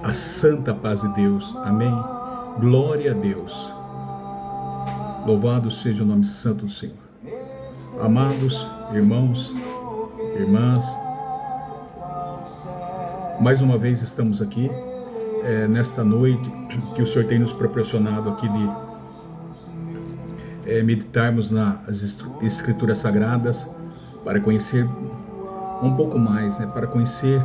A santa paz de Deus, amém? Glória a Deus. Louvado seja o nome santo do Senhor. Amados irmãos, irmãs, mais uma vez estamos aqui, nesta noite que o Senhor tem nos proporcionado aqui de meditarmos nas Escrituras Sagradas, para conhecer um pouco mais, para conhecer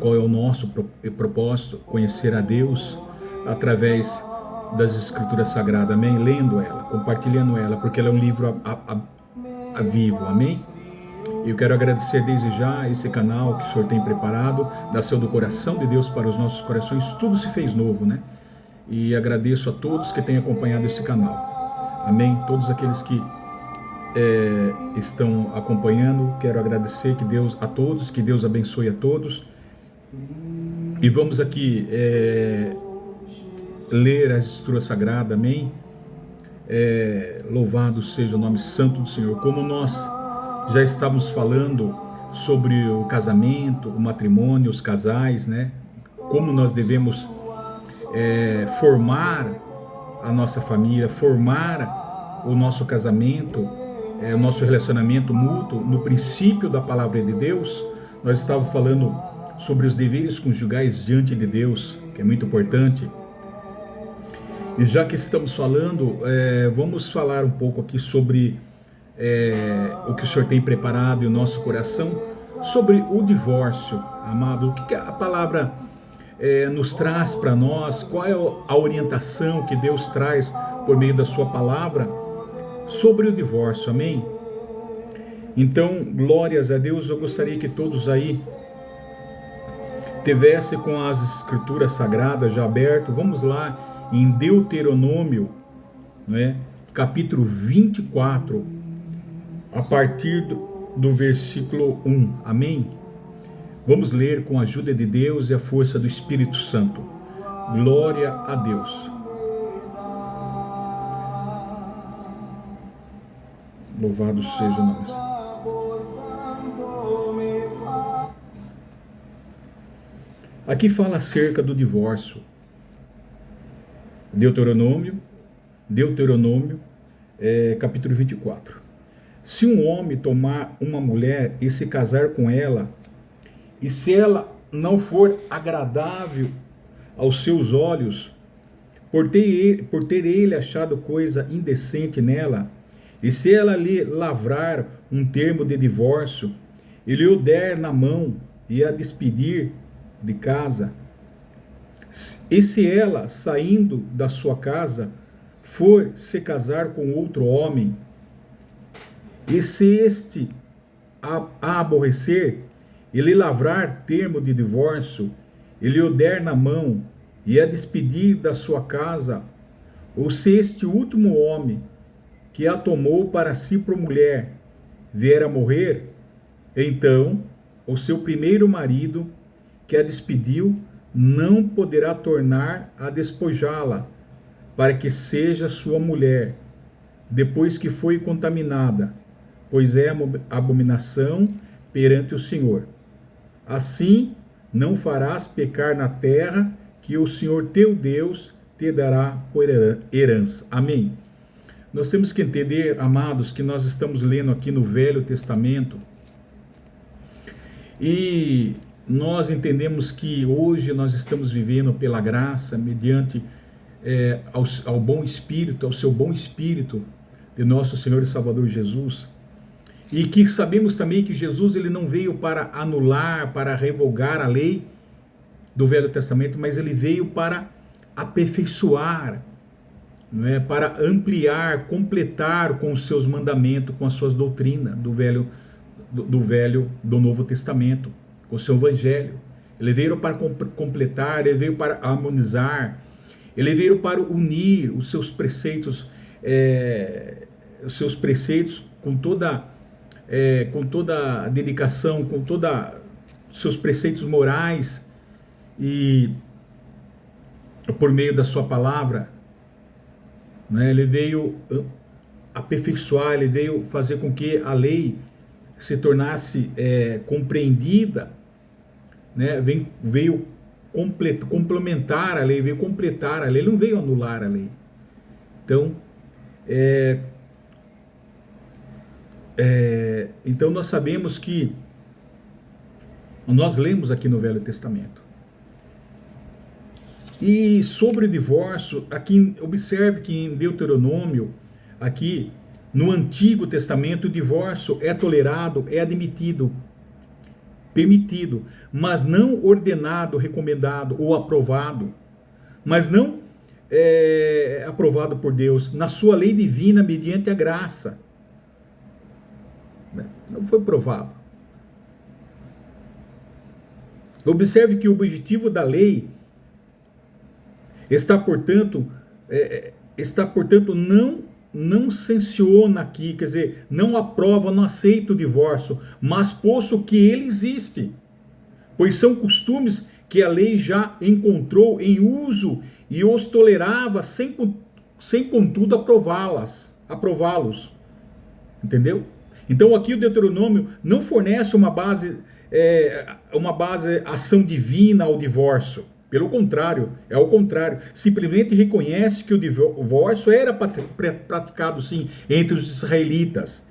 qual é o nosso propósito, conhecer a Deus através das Escrituras Sagradas, amém? Lendo ela, compartilhando ela, porque ela é um livro vivo, amém? Eu quero agradecer desde já esse canal que o Senhor tem preparado, nasceu do coração de Deus para os nossos corações, tudo se fez novo, né? E agradeço a todos que têm acompanhado esse canal, amém? Todos aqueles que estão acompanhando, quero agradecer a todos, que Deus abençoe a todos. E vamos aqui ler as Escrituras Sagradas, amém? Louvado seja o nome santo do Senhor. Como nós já estávamos falando sobre o casamento, o matrimônio, os casais, né? Como nós devemos formar a nossa família, formar o nosso casamento, o nosso relacionamento mútuo no princípio da palavra de Deus. Nós estávamos falando sobre os deveres conjugais diante de Deus, que é muito importante. E já que estamos falando, vamos falar um pouco aqui sobre o que o Senhor tem preparado em o nosso coração, sobre o divórcio, amado. O que a palavra nos traz para nós, qual é a orientação que Deus traz por meio da sua palavra sobre o divórcio, amém? Então, glórias a Deus. Eu gostaria que todos aí tivessem com as Escrituras Sagradas já aberto. Vamos lá em Deuteronômio, né? Capítulo 24, a partir do versículo 1, amém? Vamos ler com a ajuda de Deus e a força do Espírito Santo. Glória a Deus. Louvado seja o nome. Aqui fala acerca do divórcio. Deuteronômio, capítulo 24. Se um homem tomar uma mulher e se casar com ela, e se ela não for agradável aos seus olhos, por ter ele achado coisa indecente nela, e se ela lhe lavrar um termo de divórcio, e lhe o der na mão e a despedir de casa, e se ela, saindo da sua casa, for se casar com outro homem, e se este a aborrecer, e lhe lavrar termo de divórcio, e lhe o der na mão e a despedir da sua casa, ou se este último homem que a tomou para si por mulher vier a morrer, então o seu primeiro marido que a despediu não poderá tornar a despojá-la, para que seja sua mulher, depois que foi contaminada, pois é abominação perante o Senhor. Assim não farás pecar na terra que o Senhor teu Deus te dará por herança. Amém. Nós temos que entender, amados, que nós estamos lendo aqui no Velho Testamento, e nós entendemos que hoje nós estamos vivendo pela graça, mediante ao bom Espírito, ao seu bom Espírito de nosso Senhor e Salvador Jesus, e que sabemos também que Jesus ele não veio para anular, para revogar a lei do Velho Testamento, mas ele veio para aperfeiçoar, não é? Para ampliar, completar com os seus mandamentos, com as suas doutrinas do Novo Testamento, com o seu Evangelho. Ele veio para completar, ele veio para harmonizar, ele veio para unir os seus preceitos com toda a dedicação, com toda os seus preceitos morais, e por meio da sua palavra, né, ele veio aperfeiçoar, ele veio fazer com que a lei se tornasse compreendida, né? Veio complementar a lei, veio completar a lei, ele não veio anular a lei. Então, então nós sabemos que nós lemos aqui no Velho Testamento. E sobre o divórcio, aqui observe que em Deuteronômio, aqui no Antigo Testamento, o divórcio é tolerado, é admitido, permitido, mas não ordenado, recomendado ou aprovado, mas não aprovado por Deus, na sua lei divina, mediante a graça. Não foi provado. Observe que o objetivo da lei está, portanto, não sanciona aqui, quer dizer, não aprova, não aceita o divórcio, mas posto que ele existe, pois são costumes que a lei já encontrou em uso e os tolerava sem contudo aprová-los. Entendeu? Então aqui o Deuteronômio não fornece uma base ação divina ao divórcio. Pelo contrário, é o contrário. Simplesmente reconhece que o divórcio era praticado sim entre os israelitas.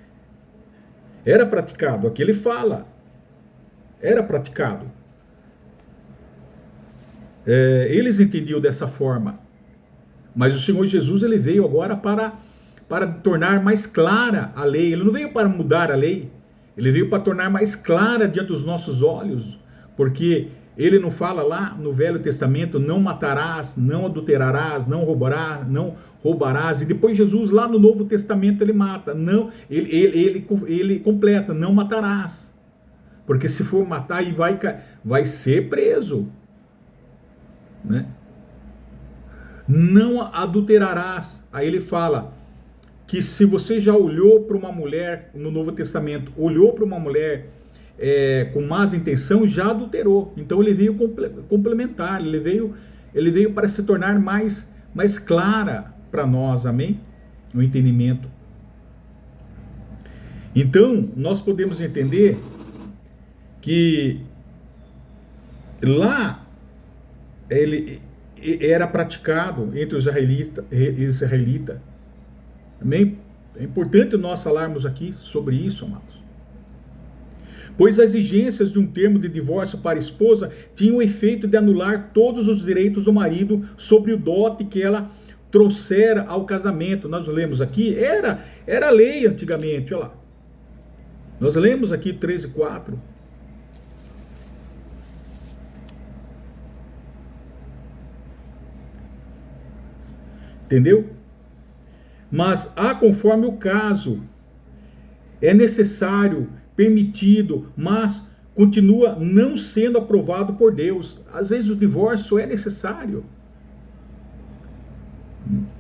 Era praticado, aqui ele fala. Era praticado. Eles entendiam dessa forma. Mas o Senhor Jesus, ele veio agora para tornar mais clara a lei. Ele não veio para mudar a lei. Ele veio para tornar mais clara diante dos nossos olhos. Porque ele não fala lá no Velho Testamento, não matarás, não adulterarás, não roubarás. E depois Jesus lá no Novo Testamento ele mata. Não, ele completa, não matarás. Porque se for matar, aí vai ser preso. Né? Não adulterarás. Aí ele fala que se você já olhou para uma mulher, no Novo Testamento, olhou para uma mulher com más intenção, já adulterou. Então ele veio complementar, ele veio para se tornar mais clara para nós, amém? O entendimento. Então, nós podemos entender que lá ele era praticado entre os israelitas. Amém? É importante nós falarmos aqui sobre isso, amados. Pois as exigências de um termo de divórcio para a esposa tinham o efeito de anular todos os direitos do marido sobre o dote que ela trouxera ao casamento. Nós lemos aqui, era lei antigamente, olha lá. Nós lemos aqui 13:4. Entendeu? Mas conforme o caso, é necessário, permitido, mas continua não sendo aprovado por Deus. Às vezes o divórcio é necessário.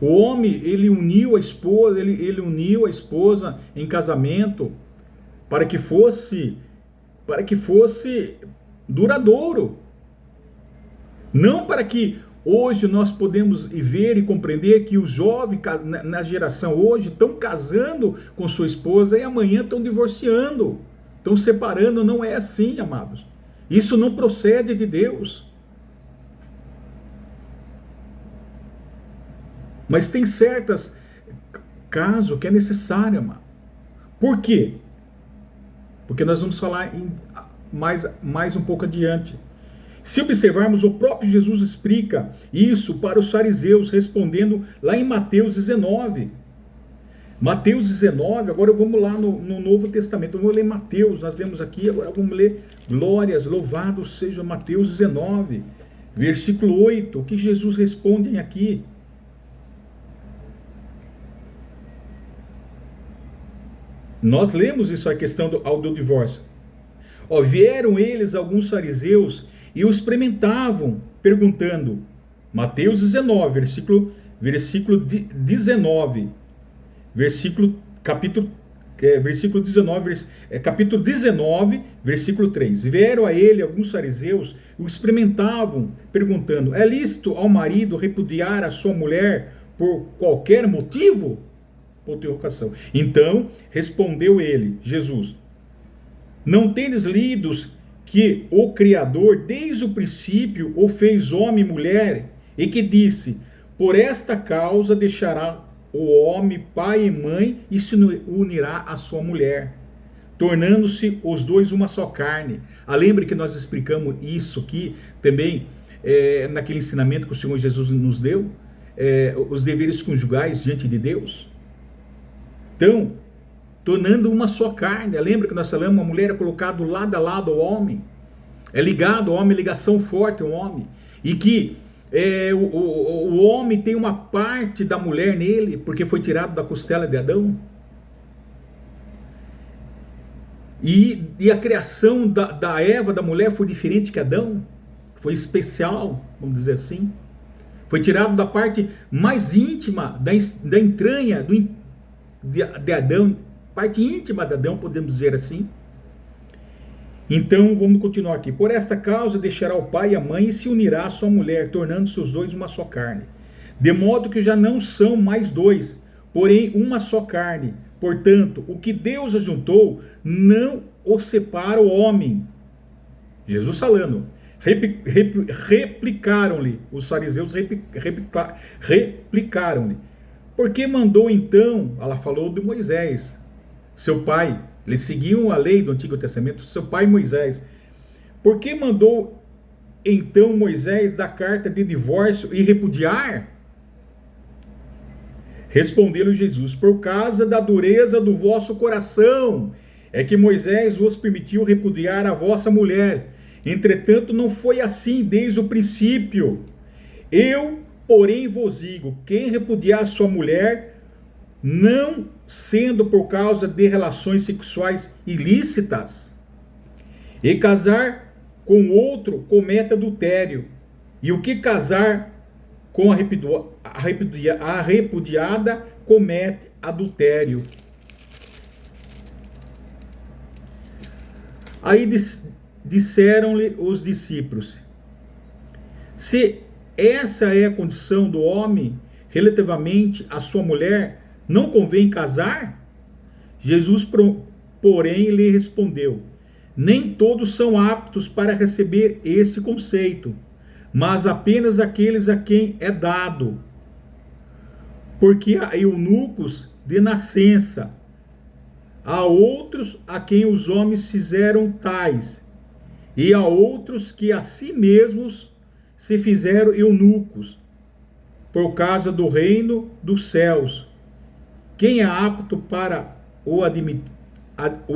O homem, ele uniu a esposa em casamento para que fosse duradouro. Não para que hoje nós podemos ver e compreender que os jovens na geração hoje estão casando com sua esposa e amanhã estão divorciando, estão separando. Não é assim, amados. Isso não procede de Deus. Mas tem certos casos que é necessário, amado. Por quê? Porque nós vamos falar mais um pouco adiante. Se observarmos, o próprio Jesus explica isso para os fariseus, respondendo lá em Mateus 19. Mateus 19, agora vamos lá no Novo Testamento. Vamos ler Mateus, nós lemos aqui, agora vamos ler glórias, louvado seja Mateus 19, versículo 8. O que Jesus responde aqui? Nós lemos isso, a questão do divórcio. Vieram eles, alguns fariseus, e o experimentavam, perguntando, Mateus 19, versículo 19, capítulo 19, versículo 3. Vieram a ele alguns fariseus, o experimentavam, perguntando, é lícito ao marido repudiar a sua mulher por qualquer motivo? Interrogação. Então respondeu ele, Jesus, Não tendes lido que o Criador, desde o princípio, o fez homem e mulher, e que disse: por esta causa deixará o homem pai e mãe e se unirá à sua mulher, tornando-se os dois uma só carne. Lembre que nós explicamos isso aqui também, naquele ensinamento que o Senhor Jesus nos deu, os deveres conjugais diante de Deus. Então, tornando uma só carne. Lembra que nós falamos, a mulher é colocada lado a lado ao homem, é ligado ao homem, ligação forte ao homem, e que o homem tem uma parte da mulher nele, porque foi tirado da costela de Adão. E a criação da Eva, da mulher, foi diferente que Adão, foi especial, vamos dizer assim. Foi tirado da parte mais íntima, da entranha de Adão, parte íntima de Adão, podemos dizer assim. Então, vamos continuar aqui. Por esta causa deixará o pai e a mãe e se unirá à sua mulher, tornando-se os dois uma só carne. De modo que já não são mais dois, porém uma só carne. Portanto, o que Deus ajuntou, não o separa o homem. Jesus falando. Replicaram-lhe, os fariseus replicaram-lhe. Por que mandou então, ela falou de Moisés, seu pai, eles seguiam a lei do Antigo Testamento, seu pai Moisés. Por que mandou então Moisés dar carta de divórcio e repudiar? Respondeu-lhe Jesus: por causa da dureza do vosso coração, é que Moisés vos permitiu repudiar a vossa mulher. Entretanto, não foi assim desde o princípio. Eu, porém, vos digo: quem repudiar sua mulher, não sendo por causa de relações sexuais ilícitas, e casar com outro, comete adultério. E o que casar com a repudiada, comete adultério. Aí disseram-lhe os discípulos: se essa é a condição do homem relativamente à sua mulher, não convém casar? Jesus, porém, lhe respondeu: nem todos são aptos para receber este conceito, mas apenas aqueles a quem é dado. Porque há eunucos de nascença, há outros a quem os homens fizeram tais, e há outros que a si mesmos se fizeram eunucos, por causa do reino dos céus. Quem é apto para o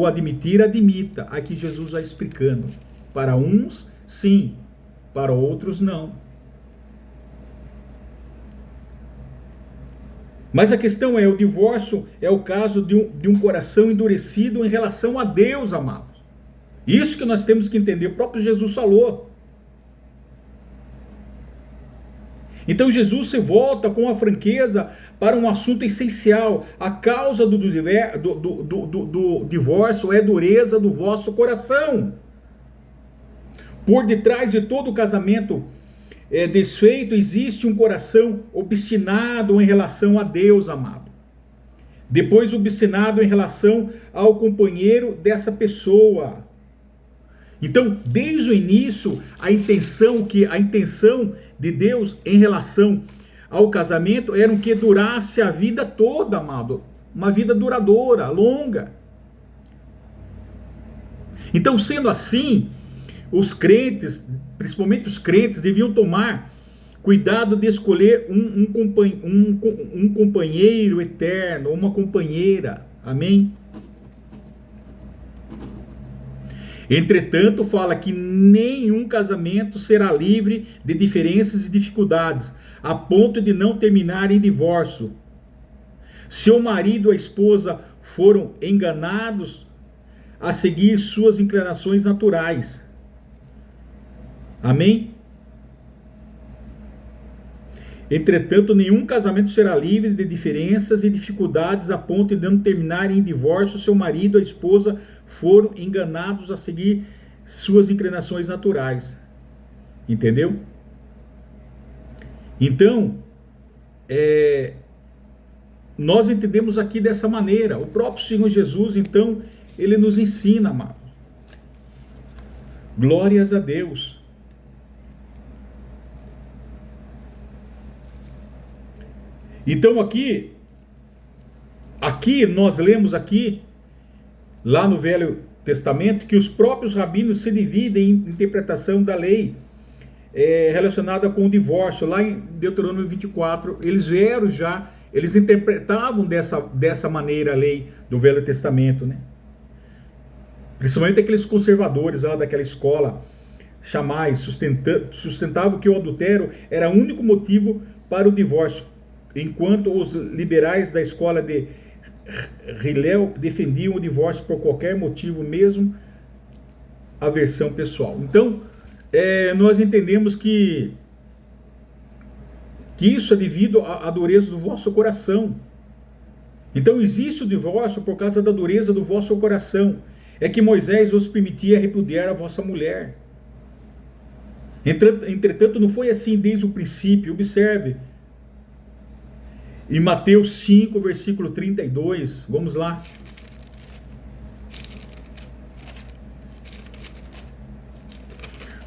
admitir, admita. Aqui Jesus vai explicando. Para uns, sim. Para outros, não. Mas a questão é, o divórcio é o caso de um coração endurecido em relação a Deus, amados. Isso que nós temos que entender. O próprio Jesus falou. Então Jesus se volta com a franqueza para um assunto essencial. A causa do divórcio é a dureza do vosso coração. Por detrás de todo casamento desfeito existe um coração obstinado em relação a Deus, amado. Depois obstinado em relação ao companheiro dessa pessoa. Então, desde o início, a intenção de Deus em relação ao casamento era que durasse a vida toda, amado. Uma vida duradoura, longa. Então, sendo assim, os crentes, principalmente os crentes, deviam tomar cuidado de escolher um companheiro eterno, uma companheira. Amém? Entretanto, fala que nenhum casamento será livre de diferenças e dificuldades, a ponto de não terminar em divórcio. Se o marido e a esposa foram enganados a seguir suas inclinações naturais. Amém? Entretanto, nenhum casamento será livre de diferenças e dificuldades a ponto de não terminar em divórcio se o marido e a esposa foram enganados a seguir suas inclinações naturais. Entendeu? Então, nós entendemos aqui dessa maneira. O próprio Senhor Jesus, então, ele nos ensina, amado. Glórias a Deus. Então aqui nós lemos aqui, lá no Velho Testamento, que os próprios rabinos se dividem em interpretação da lei relacionada com o divórcio. Lá em Deuteronômio 24, eles interpretavam dessa maneira a lei do Velho Testamento, né? Principalmente aqueles conservadores lá daquela escola Chamais sustentavam que o adultério era o único motivo para o divórcio, enquanto os liberais da escola de Hillel defendiam o divórcio por qualquer motivo, mesmo aversão pessoal. Então, nós entendemos que isso é devido à dureza do vosso coração. Então, existe o divórcio por causa da dureza do vosso coração. É que Moisés os permitia repudiar a vossa mulher. Entretanto, não foi assim desde o princípio. Observe. Em Mateus 5, versículo 32, vamos lá.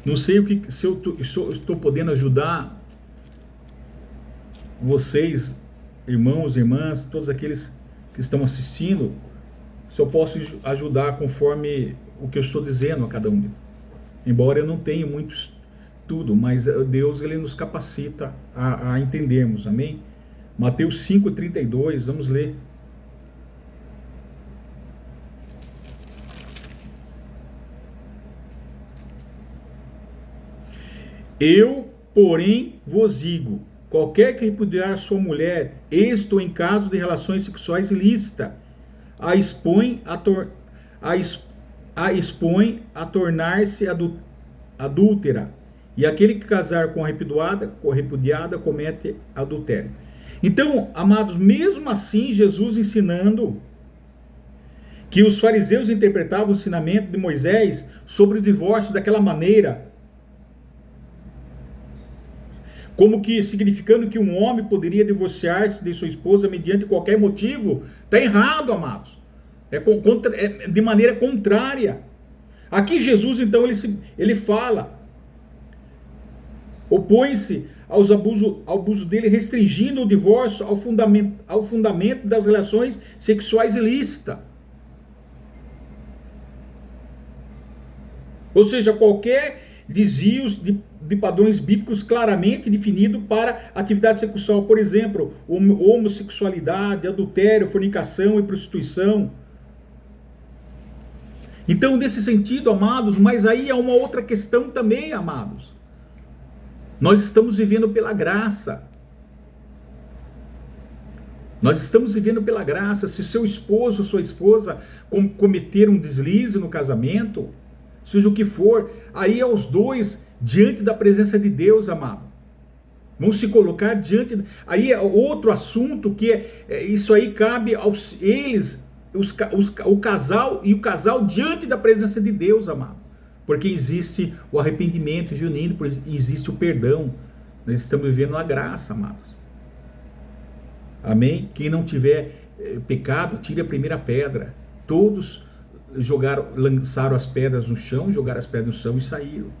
Não sei se eu estou podendo ajudar vocês, irmãos, irmãs, todos aqueles que estão assistindo, se eu posso ajudar conforme o que eu estou dizendo a cada um. Embora eu não tenha muito estudo, mas Deus ele nos capacita a entendermos, amém? Mateus 5,32, vamos ler. Eu, porém, vos digo, qualquer que repudiar a sua mulher, isto em caso de relações sexuais ilícitas, a expõe a tornar-se adúltera, e aquele que casar com a repudiada comete adultério. Então, amados, mesmo assim, Jesus ensinando que os fariseus interpretavam o ensinamento de Moisés sobre o divórcio daquela maneira, como que significando que um homem poderia divorciar-se de sua esposa mediante qualquer motivo, está errado, amados. É de maneira contrária. Aqui Jesus, então, ele fala, opõe-se ao abuso dele, restringindo o divórcio ao fundamento das relações sexuais ilícitas. Ou seja, qualquer desvios de padrões bíblicos claramente definido para atividade sexual, por exemplo, homossexualidade, adultério, fornicação e prostituição. Então, nesse sentido, amados, mas aí há uma outra questão também, amados. Nós estamos vivendo pela graça. Nós estamos vivendo pela graça. Se seu esposo ou sua esposa cometer um deslize no casamento, seja o que for, aí é os dois diante da presença de Deus, amado. Vão se colocar diante. Aí é outro assunto que isso aí cabe aos eles, o casal e o casal diante da presença de Deus, amado. Porque existe o arrependimento genuíno, existe o perdão. Nós estamos vivendo a graça, amados. Amém? Quem não tiver pecado, tire a primeira pedra. Todos lançaram as pedras no chão, jogaram as pedras no chão e saíram.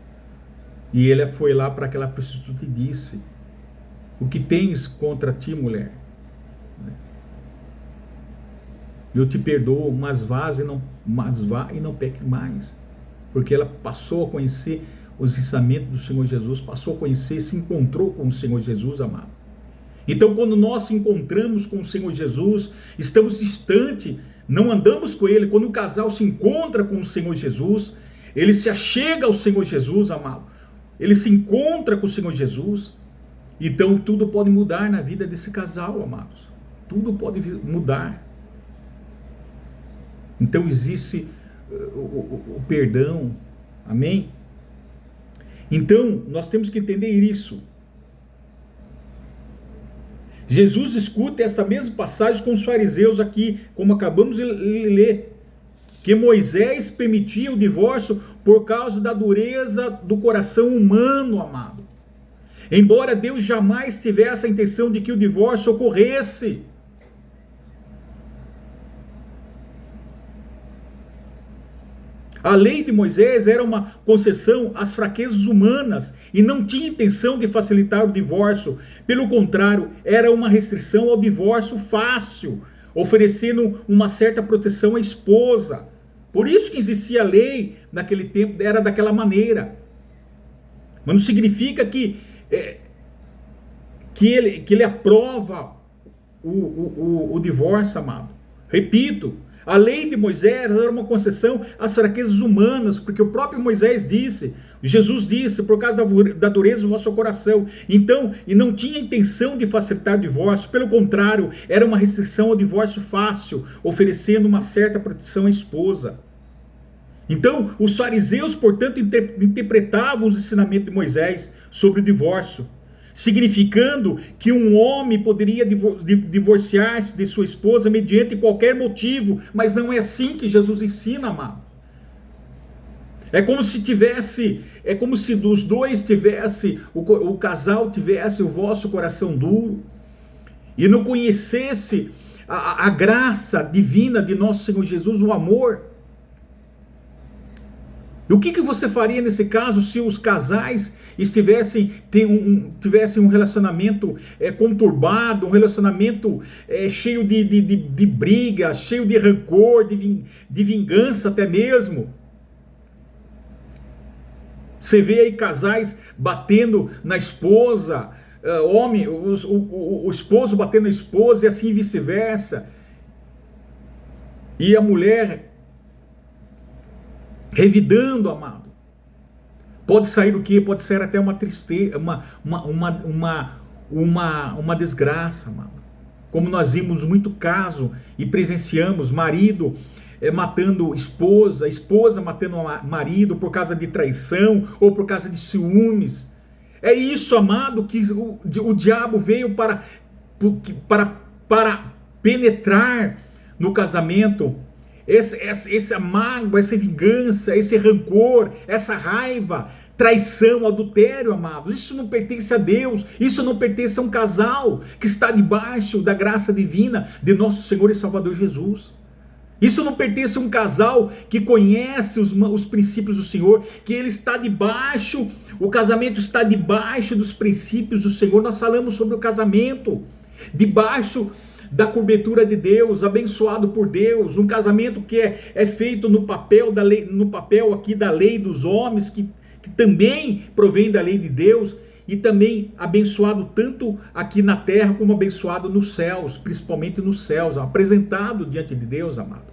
E ele foi lá para aquela prostituta e disse: o que tens contra ti, mulher? Eu te perdoo, mas vá e não peque mais. Porque ela passou a conhecer os ensinamentos do Senhor Jesus, passou a conhecer, se encontrou com o Senhor Jesus, amado. Então, quando nós se encontramos com o Senhor Jesus, estamos distante, não andamos com Ele. Quando o casal se encontra com o Senhor Jesus, ele se achega ao Senhor Jesus, amado. Ele se encontra com o Senhor Jesus. Então, tudo pode mudar na vida desse casal, amados. Tudo pode mudar. Então, existe o perdão, amém? Então, nós temos que entender isso. Jesus escuta essa mesma passagem com os fariseus aqui, como acabamos de ler, que Moisés permitia o divórcio por causa da dureza do coração humano, amado. Embora Deus jamais tivesse a intenção de que o divórcio ocorresse. A lei de Moisés era uma concessão às fraquezas humanas e não tinha intenção de facilitar o divórcio. Pelo contrário, era uma restrição ao divórcio fácil, oferecendo uma certa proteção à esposa. Por isso que existia a lei naquele tempo, era daquela maneira. Mas não significa que ele aprova o divórcio, amado. Repito, a lei de Moisés era uma concessão às fraquezas humanas, porque o próprio Moisés disse, Jesus disse, por causa da dureza do vosso coração. Então, e não tinha intenção de facilitar o divórcio, pelo contrário, era uma restrição ao divórcio fácil, oferecendo uma certa proteção à esposa. Então, os fariseus, portanto, interpretavam os ensinamentos de Moisés sobre o divórcio, significando que um homem poderia divorciar-se de sua esposa mediante qualquer motivo, mas não é assim que Jesus ensina, amado. É como se dos dois tivesse, o casal tivesse o vosso coração duro e não conhecesse a graça divina de nosso Senhor Jesus, o amor. E o que você faria nesse caso se os casais tivessem um relacionamento conturbado, um relacionamento cheio de briga, cheio de rancor, de vingança até mesmo? Você vê aí casais batendo na esposa, o esposo batendo na esposa e assim vice-versa. E a mulher revidando, amado. Pode sair o quê? Pode sair até uma tristeza, uma desgraça, amado. Como nós vimos muito caso e presenciamos, marido matando esposa, esposa matando marido por causa de traição ou por causa de ciúmes. É isso, amado, que o diabo veio para penetrar no casamento. Essa mágoa, essa vingança, esse rancor, essa raiva, traição, adultério, amados, isso não pertence a Deus, isso não pertence a um casal que está debaixo da graça divina de nosso Senhor e Salvador Jesus. Isso não pertence a um casal que conhece os princípios do Senhor, que ele está debaixo, o casamento está debaixo dos princípios do Senhor. Nós falamos sobre o casamento, debaixo da cobertura de Deus, abençoado por Deus, um casamento que é feito no papel da lei, no papel aqui da lei dos homens, que também provém da lei de Deus, e também abençoado tanto aqui na terra como abençoado nos céus, principalmente nos céus, apresentado diante de Deus, amado.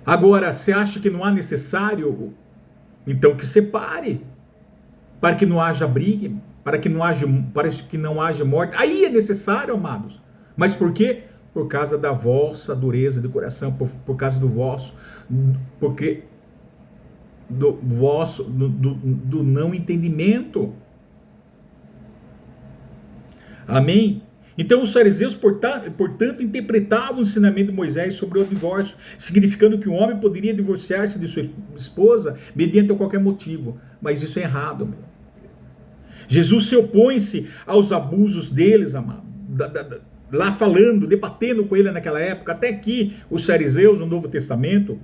Agora, você acha que não há necessário, então que separe, para que não haja briga, para que não haja morte? Aí é necessário, amados. Mas por quê? Por causa da vossa dureza de coração, por causa do vosso, porque do vosso, do não entendimento. Amém? Então os fariseus, portanto, interpretavam o ensinamento de Moisés sobre o divórcio, significando que um homem poderia divorciar-se de sua esposa mediante qualquer motivo. Mas isso é errado, meu. Jesus se opõe-se aos abusos deles, amado. Lá falando, debatendo com ele naquela época, até aqui os fariseus no Novo Testamento,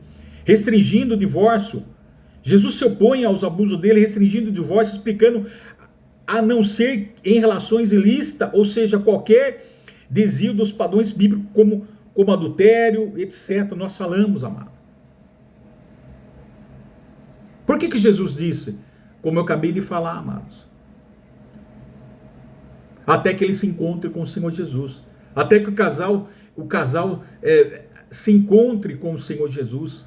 restringindo o divórcio. Jesus se opõe aos abusos dele, restringindo o divórcio, explicando a não ser em relações ilícitas, ou seja, qualquer desvio dos padrões bíblicos, como adultério, etc. Nós falamos, amado. Por que Jesus disse? Como eu acabei de falar, amados. Até que ele se encontre com o Senhor Jesus. Até que o casal se encontre com o Senhor Jesus.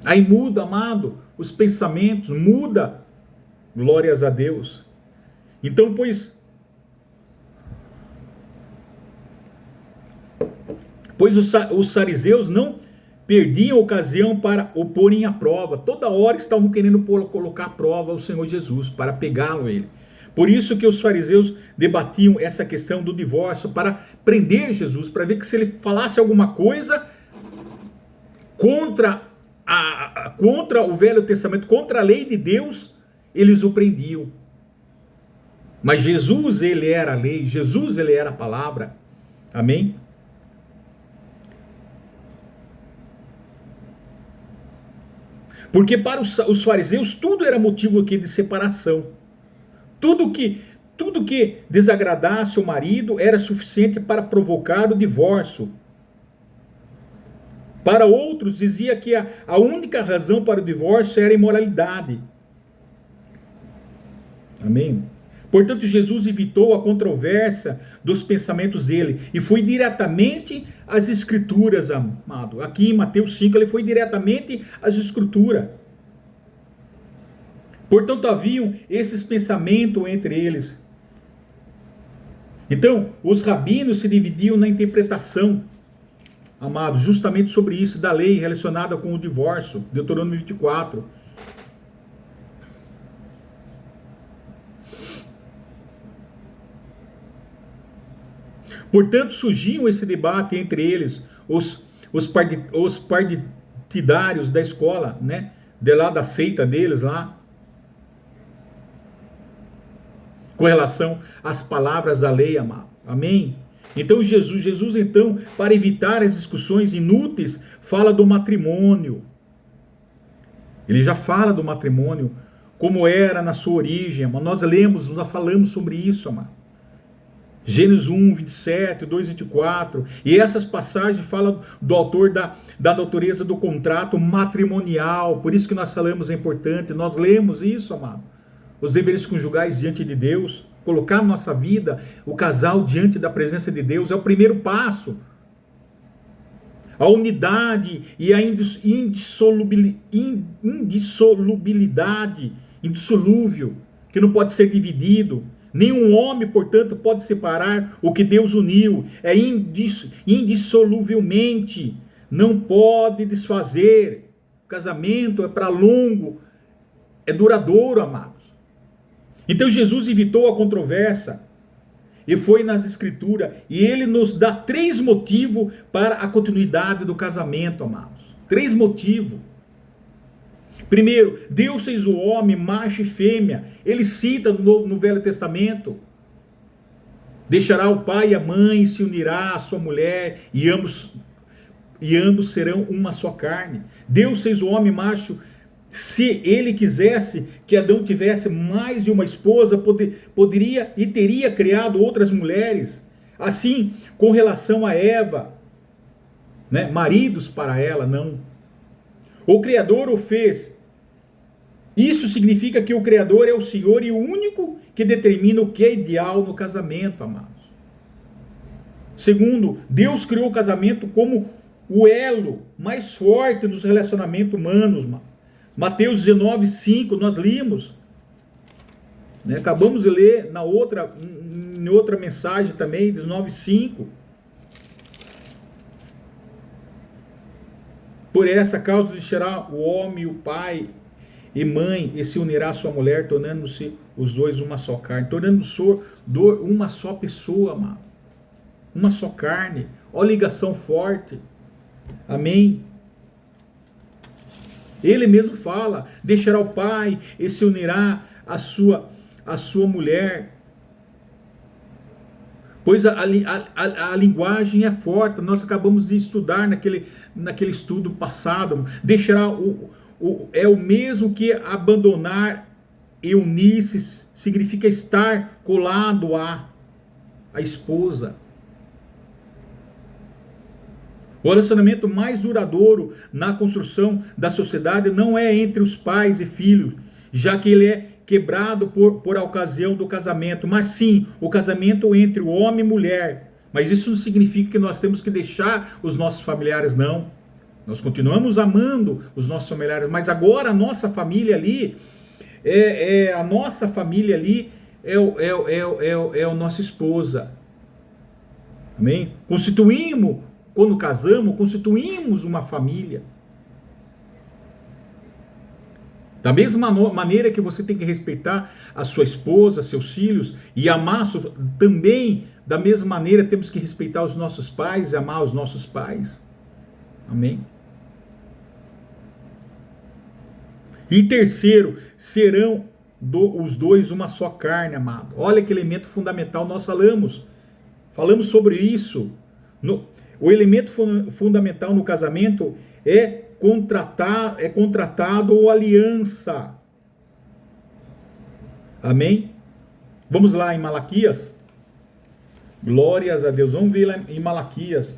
Aí muda, amado, os pensamentos, muda, glórias a Deus. Então, pois os fariseus não perdiam ocasião para o porem à prova. Toda hora estavam querendo colocar à prova o Senhor Jesus, para pegá-lo ele. Por isso que os fariseus debatiam essa questão do divórcio, para prender Jesus, para ver que se ele falasse alguma coisa contra o Velho Testamento, contra a lei de Deus, eles o prendiam. Mas Jesus, ele era a lei, Jesus, ele era a palavra. Amém? Porque para os fariseus tudo era motivo aqui de separação. Tudo que desagradasse o marido era suficiente para provocar o divórcio. Para outros dizia que a única razão para o divórcio era a imoralidade. Amém? Portanto, Jesus evitou a controvérsia dos pensamentos dele e foi diretamente às Escrituras, amado. Aqui em Mateus 5, ele foi diretamente às Escrituras. Portanto, haviam esses pensamentos entre eles. Então, os rabinos se dividiam na interpretação, amado, justamente sobre isso, da lei relacionada com o divórcio, Deuteronômio 24. Portanto, surgiu esse debate entre eles, os partidários da escola, né? De lá da seita deles lá, com relação às palavras da lei, amado. Amém? Então Jesus então, para evitar as discussões inúteis, fala do matrimônio. Ele já fala do matrimônio, como era na sua origem, amado. Nós falamos sobre isso, amado. Gênesis 1, 27, 2, 24. E essas passagens falam do autor da natureza do contrato matrimonial. Por isso que nós falamos é importante. Nós lemos isso, amado. Os deveres conjugais diante de Deus. Colocar nossa vida, o casal diante da presença de Deus é o primeiro passo. A unidade e a indissolubilidade, indissolúvel, que não pode ser dividido. Nenhum homem, portanto, pode separar o que Deus uniu. É indissoluvelmente. Não pode desfazer. O casamento é para longo. É duradouro, amados. Então Jesus evitou a controvérsia. E foi nas escrituras. E ele nos dá 3 motivos para a continuidade do casamento, amados. 3 motivos. Primeiro, Deus fez o homem macho e fêmea. Ele cita no Velho Testamento. Deixará o pai e a mãe, se unirá à sua mulher, e ambos serão uma só carne. Deus fez o homem macho. Se ele quisesse que Adão tivesse mais de uma esposa, poderia e teria criado outras mulheres. Assim, com relação a Eva, né? Maridos para ela, não. O Criador o fez. Isso significa que o Criador é o Senhor e o único que determina o que é ideal no casamento, amados. Segundo, Deus criou o casamento como o elo mais forte dos relacionamentos humanos, mano. Mateus 19, 5, nós limos. Né? Acabamos de ler em outra mensagem também, 19, 5. Por essa causa deixará o homem, o pai e mãe, e se unirá à sua mulher, tornando-se os dois uma só carne. Tornando-se uma só pessoa, amado. Uma só carne. Ó, ligação forte. Amém? Ele mesmo fala, deixará o pai e se unirá à sua mulher. Pois a linguagem é forte, nós acabamos de estudar naquele estudo passado. Deixará é o mesmo que abandonar e unir-se, significa estar colado à esposa. O relacionamento mais duradouro na construção da sociedade não é entre os pais e filhos, já que ele é quebrado por ocasião do casamento, mas sim o casamento entre o homem e mulher. Mas isso não significa que nós temos que deixar os nossos familiares, não. Nós continuamos amando os nossos familiares, mas agora a nossa família ali é a nossa esposa. Amém? Quando casamos, constituímos uma família. Da mesma maneira que você tem que respeitar a sua esposa, seus filhos e amar, também da mesma maneira temos que respeitar os nossos pais e amar os nossos pais. Amém? E terceiro, serão os dois uma só carne, amado. Olha que elemento fundamental, nós falamos sobre isso. O elemento fundamental no casamento é contratado ou aliança. Amém? Vamos lá em Malaquias. Glórias a Deus. Vamos ver lá em Malaquias.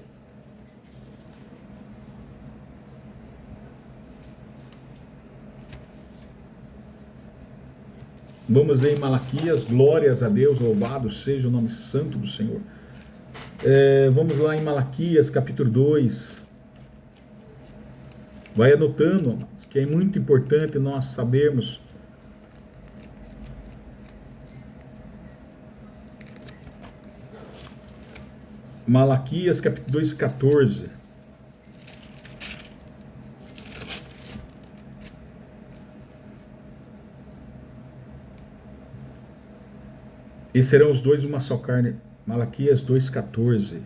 Vamos ver em Malaquias. Glórias a Deus. Louvado seja o nome santo do Senhor. Vamos lá em Malaquias, capítulo 2. Vai anotando, que é muito importante nós sabermos. Malaquias, capítulo 2, 14. E serão os dois uma só carne. Malaquias 2,14.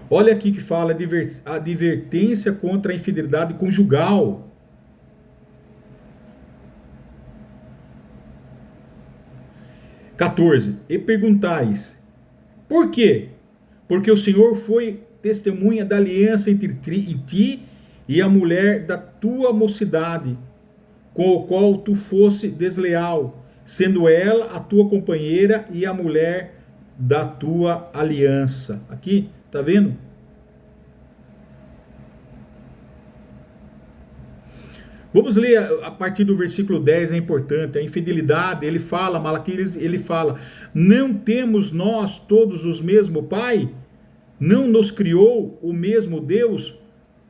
Olha aqui que fala advertência contra a infidelidade conjugal. E perguntais, por quê? Porque o Senhor foi testemunha da aliança entre ti e a mulher da tua mocidade, com o qual tu fosse desleal, sendo ela a tua companheira e a mulher da tua aliança. Aqui, tá vendo? Vamos ler a partir do versículo 10, é importante. A infidelidade, ele fala, Malaquias, ele fala: não temos nós todos os mesmo Pai? Não nos criou o mesmo Deus?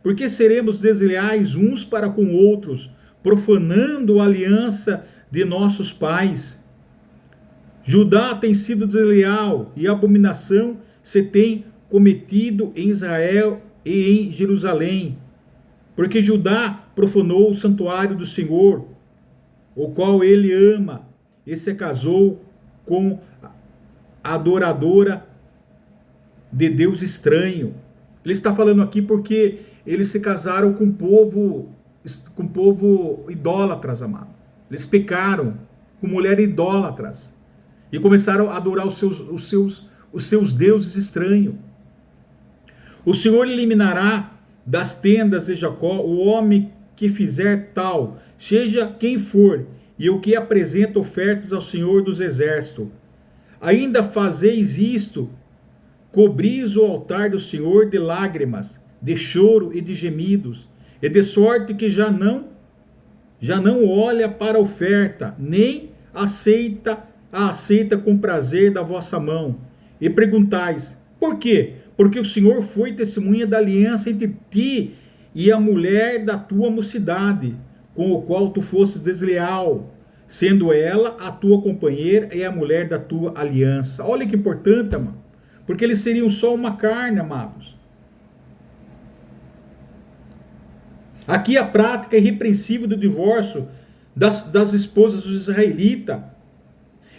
Por que seremos desleais uns para com outros, profanando a aliança de nossos pais? Judá tem sido desleal e abominação se tem cometido em Israel e em Jerusalém. Porque Judá profanou o santuário do Senhor, o qual ele ama, e se casou com a adoradora de Deus estranho. Ele está falando aqui porque eles se casaram com povo idólatras, amado. Eles pecaram com mulheres idólatras e começaram a adorar os seus deuses estranhos. O Senhor eliminará das tendas de Jacó o homem que fizer tal, seja quem for, e o que apresenta ofertas ao Senhor dos exércitos. Ainda fazeis isto, cobris o altar do Senhor de lágrimas, de choro e de gemidos, e de sorte que já não olha para a oferta, nem a aceita com prazer da vossa mão. E perguntais, por quê? Porque o Senhor foi testemunha da aliança entre ti e a mulher da tua mocidade, com o qual tu fostes desleal, sendo ela a tua companheira e a mulher da tua aliança. Olha que importante, amado. Porque eles seriam só uma carne, amados. Aqui a prática irrepreensível do divórcio das esposas dos israelitas.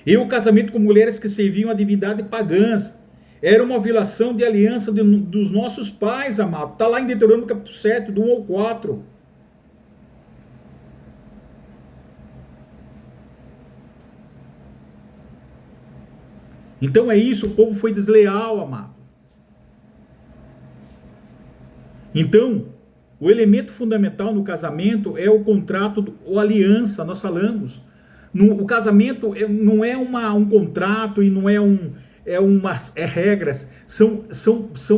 E o casamento com mulheres que serviam a divindade pagãs. Era uma violação de aliança dos nossos pais, amado. Está lá em Deuteronômio capítulo 7, do 1 ao 4. Então é isso, o povo foi desleal, amado. Então, o elemento fundamental no casamento é o contrato ou aliança, nós falamos. O casamento não é um contrato e não é regras, são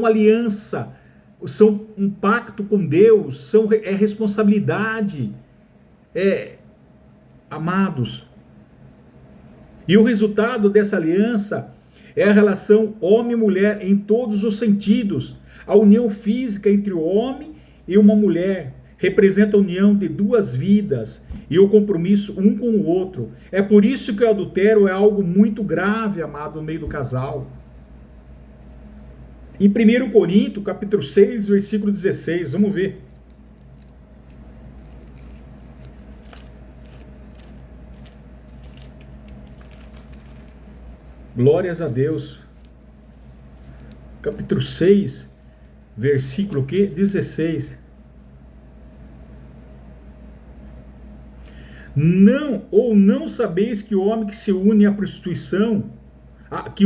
aliança, são um pacto com Deus, é responsabilidade, amados. E o resultado dessa aliança é a relação homem e mulher em todos os sentidos. A união física entre o homem e uma mulher representa a união de duas vidas e o compromisso um com o outro. É por isso que o adultério é algo muito grave, amado, no meio do casal. Em 1 Coríntios, capítulo 6, versículo 16, vamos ver. Glórias a Deus. Capítulo 6, versículo 16. Não sabeis que o homem que se une à prostituição,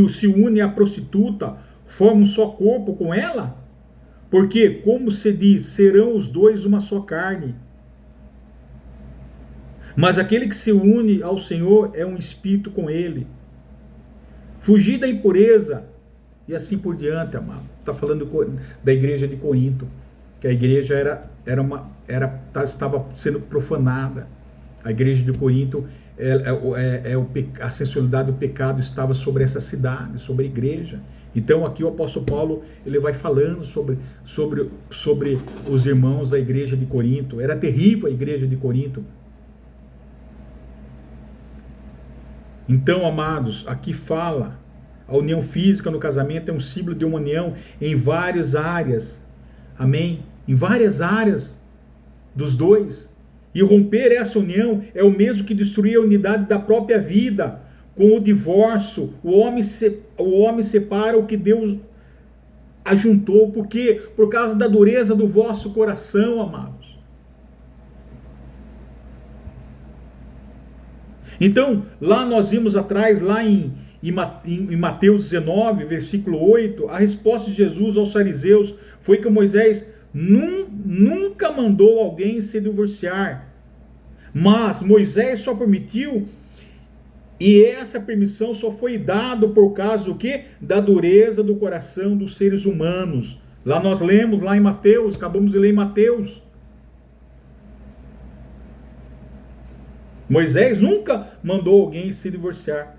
se une à prostituta, forma um só corpo com ela? Porque, como se diz, serão os dois uma só carne. Mas aquele que se une ao Senhor é um espírito com ele. Fugir da impureza e assim por diante, amado. Está falando da igreja de Corinto, que a igreja estava sendo profanada. A igreja de Corinto, a sensualidade do pecado estava sobre essa cidade, sobre a igreja. Então aqui o apóstolo Paulo ele vai falando sobre os irmãos da igreja de Corinto. Era terrível a igreja de Corinto. Então, amados, aqui fala, a união física no casamento é um símbolo de uma união em várias áreas. Amém? Em várias áreas dos dois. E romper essa união é o mesmo que destruir a unidade da própria vida. Com o divórcio, o homem separa o que Deus ajuntou. Por quê? Por causa da dureza do vosso coração, amados. Então, lá nós vimos atrás, lá em Mateus 19, versículo 8, a resposta de Jesus aos fariseus foi que Moisés nunca mandou alguém se divorciar. Mas Moisés só permitiu, e essa permissão só foi dada por causa do quê? Da dureza do coração dos seres humanos. Lá nós lemos, lá em Mateus, acabamos de ler em Mateus. Moisés nunca mandou alguém se divorciar,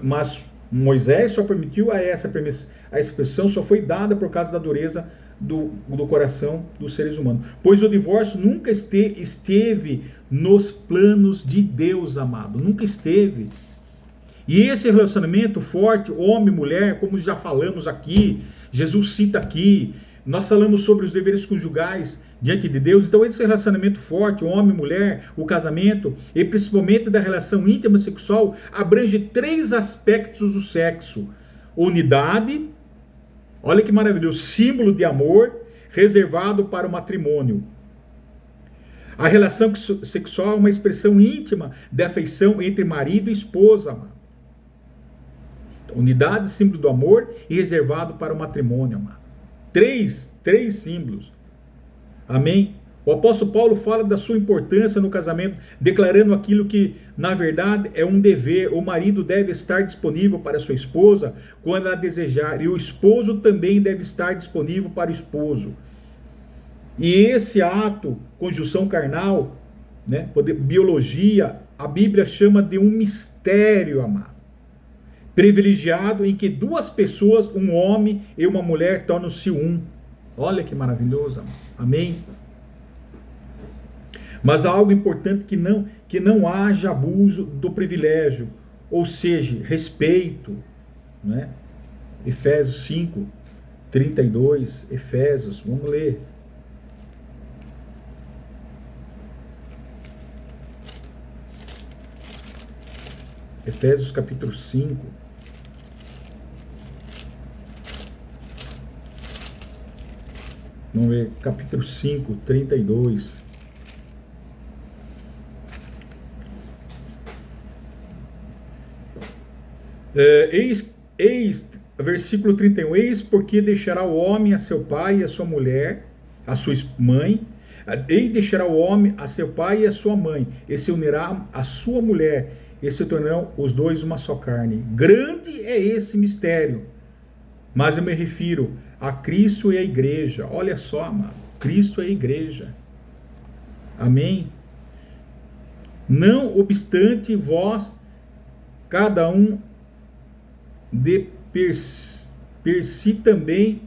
mas Moisés só permitiu essa permissão só foi dada por causa da dureza do coração dos seres humanos. Pois o divórcio nunca esteve nos planos de Deus, amado. Nunca esteve. E esse relacionamento forte, homem e mulher, como já falamos aqui, Jesus cita aqui, nós falamos sobre os deveres conjugais diante de Deus. Então esse relacionamento forte, homem e mulher, o casamento, e principalmente da relação íntima sexual, abrange 3 aspectos do sexo: unidade, olha que maravilhoso, símbolo de amor, reservado para o matrimônio. A relação sexual é uma expressão íntima de afeição entre marido e esposa, amado. Unidade, símbolo do amor e reservado para o matrimônio, amado. Três símbolos. Amém? O apóstolo Paulo fala da sua importância no casamento, declarando aquilo que, na verdade, é um dever. O marido deve estar disponível para a sua esposa quando ela desejar, e o esposo também deve estar disponível para o esposo. E esse ato, conjunção carnal, né, biologia, a Bíblia chama de um mistério, amado. Privilegiado em que 2 pessoas, um homem e uma mulher, tornam-se um. Olha que maravilhoso, amado. Amém? Mas há algo importante, que não haja abuso do privilégio, ou seja, respeito, né? Efésios 5, 32, Efésios, vamos ler. Efésios capítulo 5. Vamos ver, capítulo 5, 32. Versículo 31. Eis porque deixará o homem a seu pai e a sua mulher, a sua mãe, e deixará o homem a seu pai e a sua mãe, e se unirá a sua mulher, e se tornarão os dois uma só carne. Grande é esse mistério, mas eu me refiro a Cristo e a igreja. Olha só, amado, Cristo e a igreja. Amém? Não obstante vós, cada um de per si também,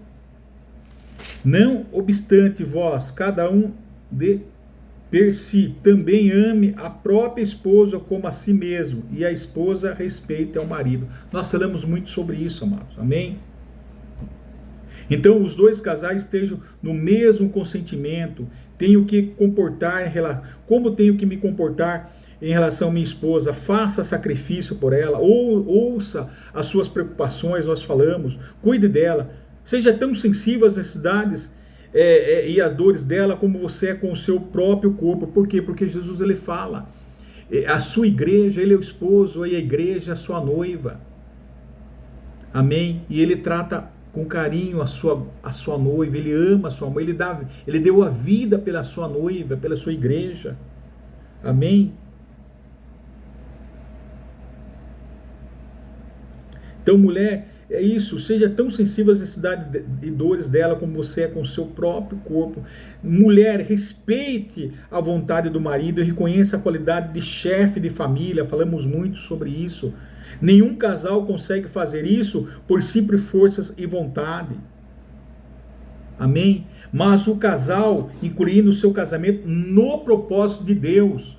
não obstante vós, cada um de per si também ame a própria esposa como a si mesmo, e a esposa respeite ao marido. Nós falamos muito sobre isso, amados. Amém? Então, os 2 casais estejam no mesmo consentimento. Tenho que como tenho que me comportar em relação à minha esposa? Faça sacrifício por ela, ouça as suas preocupações, nós falamos, cuide dela, seja tão sensível às necessidades e às dores dela como você é com o seu próprio corpo. Por quê? Porque Jesus ele fala, a sua igreja, ele é o esposo e a igreja é a sua noiva. Amém? E ele trata com carinho a sua noiva, ele ama a sua noiva, ele deu a vida pela sua noiva, pela sua igreja. Amém? Então, mulher, é isso, seja tão sensível às necessidades e dores dela como você é com o seu próprio corpo. Mulher, respeite a vontade do marido e reconheça a qualidade de chefe de família, falamos muito sobre isso. Nenhum casal consegue fazer isso por simples forças e vontade. Amém? Mas o casal, incluindo o seu casamento no propósito de Deus,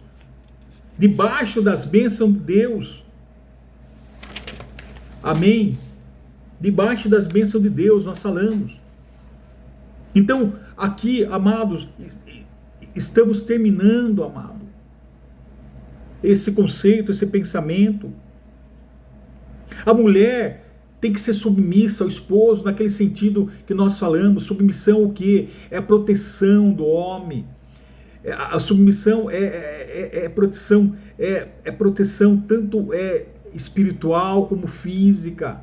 debaixo das bênçãos de Deus. Amém? Debaixo das bênçãos de Deus nós falamos. Então, aqui, amados, estamos terminando, amado, esse conceito, esse pensamento. A mulher tem que ser submissa ao esposo, naquele sentido que nós falamos. Submissão o quê? É a proteção do homem. A submissão é proteção tanto espiritual como física.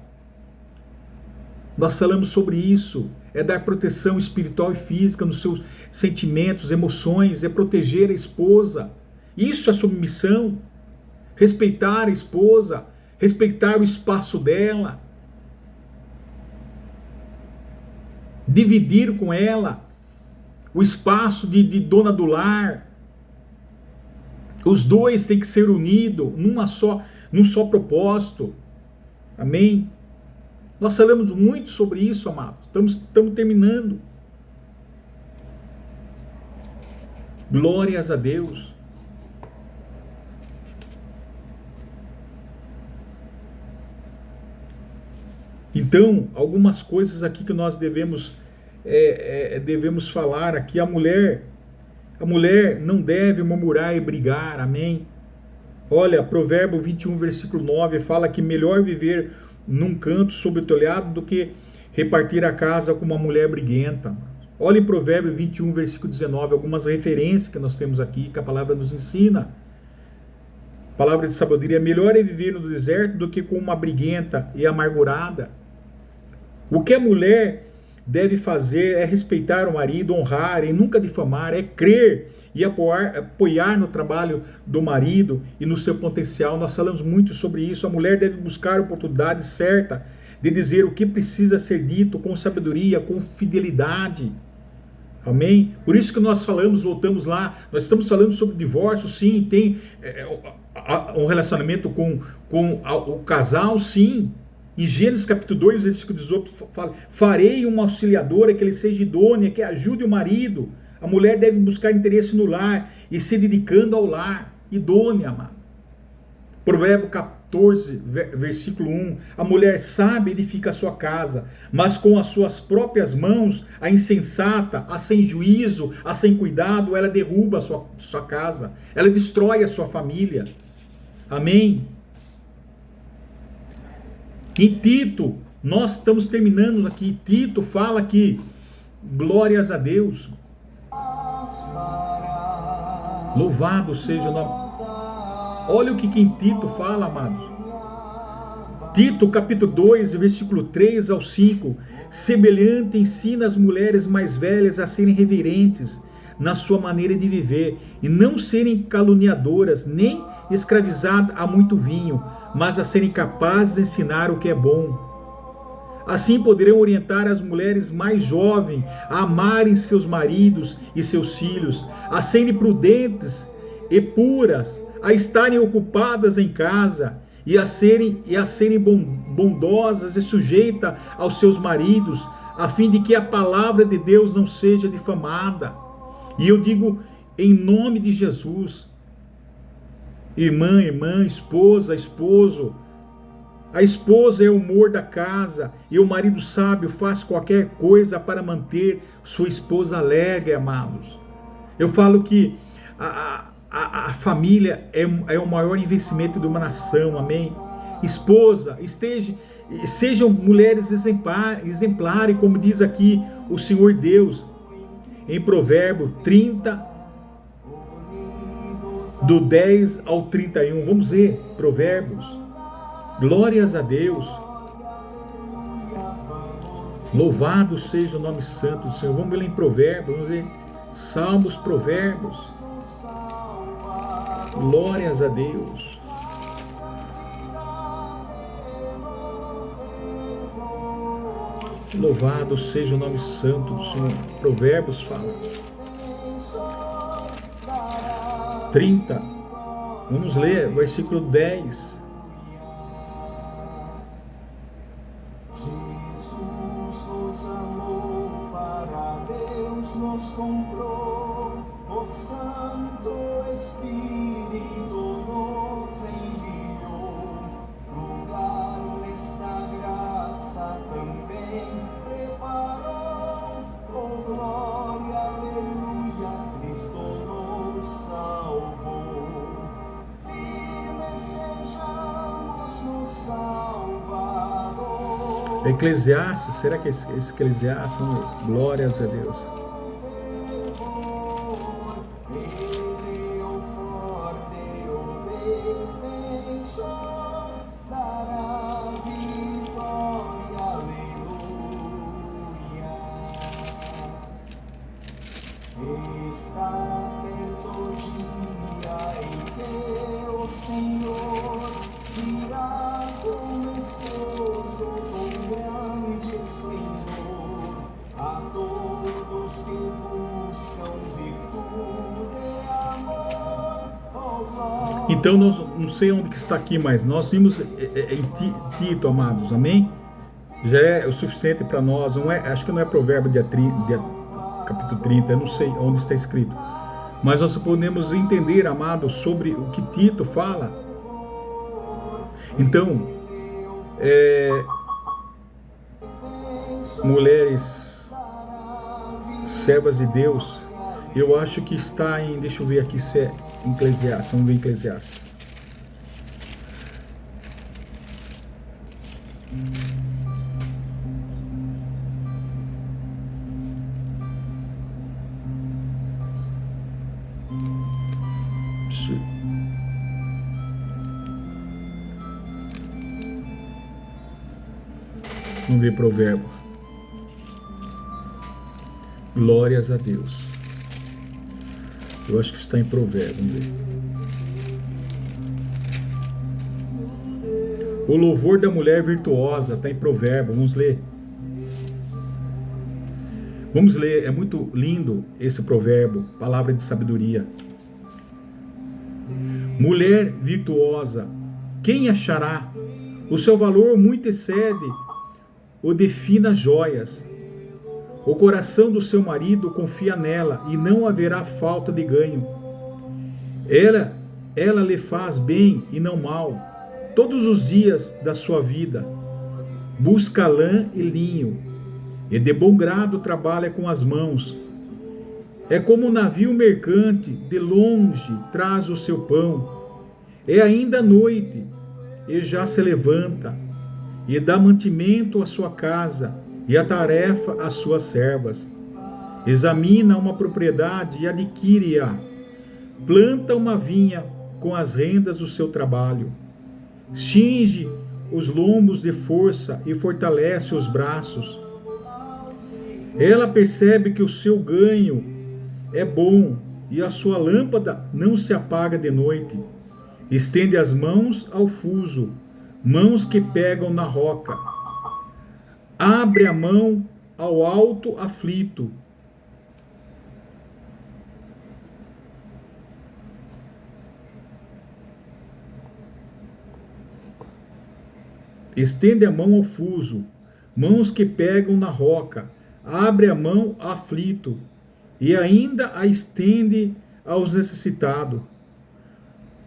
Nós falamos sobre isso. É dar proteção espiritual e física nos seus sentimentos, emoções, é proteger a esposa. Isso é submissão. Respeitar a esposa, respeitar o espaço dela, dividir com ela o espaço de dona do lar. Os dois têm que ser unidos num só propósito. Amém? Nós falamos muito sobre isso, amados. Estamos terminando. Glórias a Deus. Então, algumas coisas aqui que nós devemos falar aqui. A mulher não deve murmurar e brigar, amém? Olha, Provérbio 21, versículo 9, fala que melhor viver num canto sob o telhado do que repartir a casa com uma mulher briguenta. Olha em Provérbio 21, versículo 19, algumas referências que nós temos aqui, que a palavra nos ensina. Palavra de sabedoria: melhor é viver no deserto do que com uma briguenta e amargurada. O que a mulher deve fazer é respeitar o marido, honrar e nunca difamar, é crer e apoiar no trabalho do marido e no seu potencial. Nós falamos muito sobre isso. A mulher deve buscar a oportunidade certa de dizer o que precisa ser dito com sabedoria, com fidelidade. Amém? Por isso que nós falamos, voltamos lá, nós estamos falando sobre divórcio, sim, tem um relacionamento com o casal, sim. Em Gênesis capítulo 2, versículo 18, fala: farei uma auxiliadora que ele seja idônea, que ajude o marido. A mulher deve buscar interesse no lar e se dedicando ao lar. Idônea, amado. Provérbio 14, versículo 1. A mulher sábia edifica a sua casa, mas com as suas próprias mãos, a insensata, a sem juízo, a sem cuidado, ela derruba a sua casa. Ela destrói a sua família. Amém? Em Tito, nós estamos terminando aqui. Tito fala que, glórias a Deus, louvado seja o nome. Olha o que em Tito fala, amados. Tito capítulo 2, versículo 3 ao 5. Semelhante ensina as mulheres mais velhas a serem reverentes na sua maneira de viver, e não serem caluniadoras, nem escravizadas a muito vinho, mas a serem capazes de ensinar o que é bom. Assim poderão orientar as mulheres mais jovens a amarem seus maridos e seus filhos, a serem prudentes e puras, a estarem ocupadas em casa e a serem bondosas e sujeitas aos seus maridos, a fim de que a palavra de Deus não seja difamada. E eu digo em nome de Jesus, irmã, esposa, esposo, a esposa é o humor da casa e o marido sábio faz qualquer coisa para manter sua esposa alegre, amados. Eu falo que a família é o maior investimento de uma nação, amém? Esposa, sejam mulheres exemplares, como diz aqui o Senhor Deus, em Provérbio 30, do 10 ao 31. Vamos ver, Provérbios. Glórias a Deus. Louvado seja o nome santo do Senhor. Vamos ler em Provérbios, vamos ver Salmos, Provérbios. Glórias a Deus. Louvado seja o nome santo do Senhor. Provérbios fala. 30. Vamos ler, versículo 10. Jesus nos amou, para Deus nos comprou, o Santo Espírito nos enviou, lugar nesta graça também preparou, oh glória, aleluia, Cristo nos salvou, firmes sejamos no Salvador. Eclesiastes, será que esse Eclesiastes? Glórias a Deus. Ele o forte, o defensor, dará vitória, aleluia. Está perto o dia em que o Senhor virá como esposo com grande esplendor a todos que buscam virtude e amor. Oh, glória. Então, nós não sei onde que está aqui, mas nós vimos em Tito, amados, amém? Já é o suficiente para nós, não é, acho que não é Provérbio capítulo 30, eu não sei onde está escrito. Mas nós podemos entender, amados, sobre o que Tito fala. Então, mulheres, servas de Deus, eu acho que está em, deixa eu ver aqui se é Eclesiastes, vamos ver Eclesiastes. Vamos ver Provérbios. Glórias a Deus. Eu acho que está em Provérbios. Vamos ver. O louvor da mulher virtuosa está em Provérbios. Vamos ler. Vamos ler. É muito lindo esse provérbio. Palavra de sabedoria. Mulher virtuosa, quem achará? O seu valor muito excede o de finas joias. O coração do seu marido confia nela e não haverá falta de ganho. Ela lhe faz bem e não mal todos os dias da sua vida. Busca lã e linho e de bom grado trabalha com as mãos. É como um navio mercante, de longe traz o seu pão. É ainda noite e já se levanta e dá mantimento à sua casa e a tarefa às suas servas. Examina uma propriedade e adquire-a. Planta uma vinha com as rendas do seu trabalho. Cinge os lombos de força e fortalece os braços. Ela percebe que o seu ganho é bom e a sua lâmpada não se apaga de noite. Estende as mãos ao fuso, mãos que pegam na roca. Abre a mão ao alto aflito. Estende a mão ao fuso, mãos que pegam na roca. Abre a mão ao aflito e ainda a estende aos necessitados.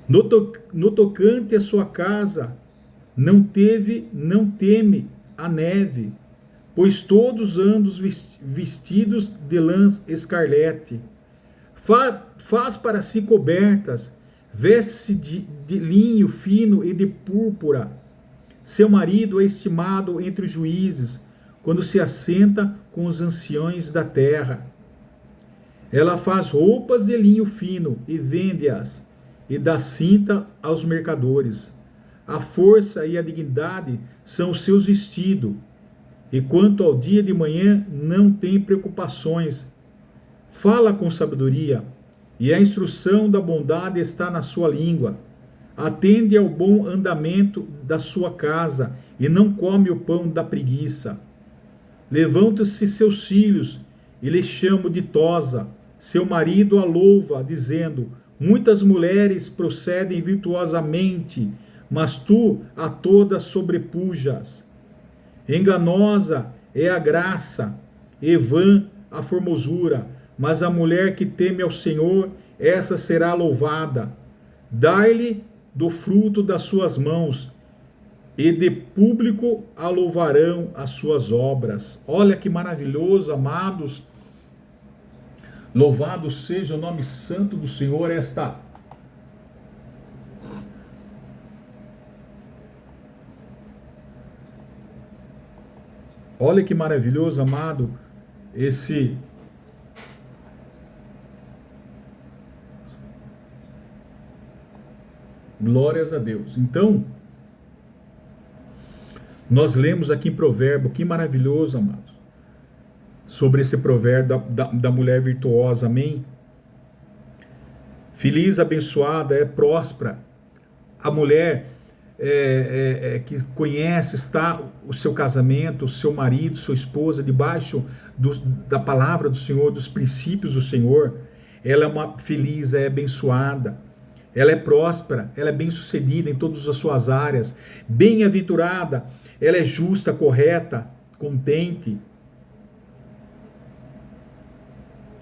No tocante à sua casa, não teme a neve, pois todos andam vestidos de lãs escarlate. Faz para si cobertas, veste-se de linho fino e de púrpura. Seu marido é estimado entre os juízes, quando se assenta com os anciões da terra. Ela faz roupas de linho fino e vende-as, e dá cinta aos mercadores. A força e a dignidade são os seus vestidos, e quanto ao dia de manhã não tem preocupações. Fala com sabedoria, e a instrução da bondade está na sua língua. Atende ao bom andamento da sua casa, e não come o pão da preguiça. Levantam-se seus filhos, e lhe chamam ditosa. Seu marido a louva, dizendo: muitas mulheres procedem virtuosamente, mas tu a todas sobrepujas. Enganosa é a graça, e vã a formosura, mas a mulher que teme ao Senhor, essa será louvada. Dai-lhe do fruto das suas mãos, e de público a louvarão as suas obras. Olha que maravilhoso, amados. Louvado seja o nome santo do Senhor. Olha que maravilhoso, amado, glórias a Deus. Então, nós lemos aqui em Provérbio, que maravilhoso, amado, sobre esse provérbio da mulher virtuosa, amém? Feliz, abençoada, próspera a mulher que conhece, está o seu casamento, o seu marido, sua esposa, debaixo da palavra do Senhor, dos princípios do Senhor. Ela é feliz, é abençoada, ela é próspera, ela é bem-sucedida em todas as suas áreas, bem-aventurada, ela é justa, correta, contente.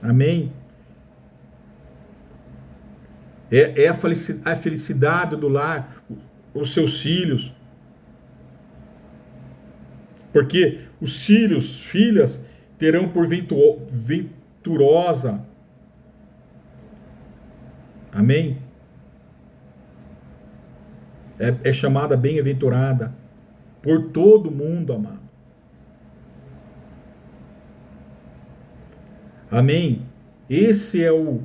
Amém? É a felicidade do lar, os seus filhos. Porque os filhas terão por venturosa. Amém? É chamada bem-aventurada por todo mundo, amado. Amém? Esse é o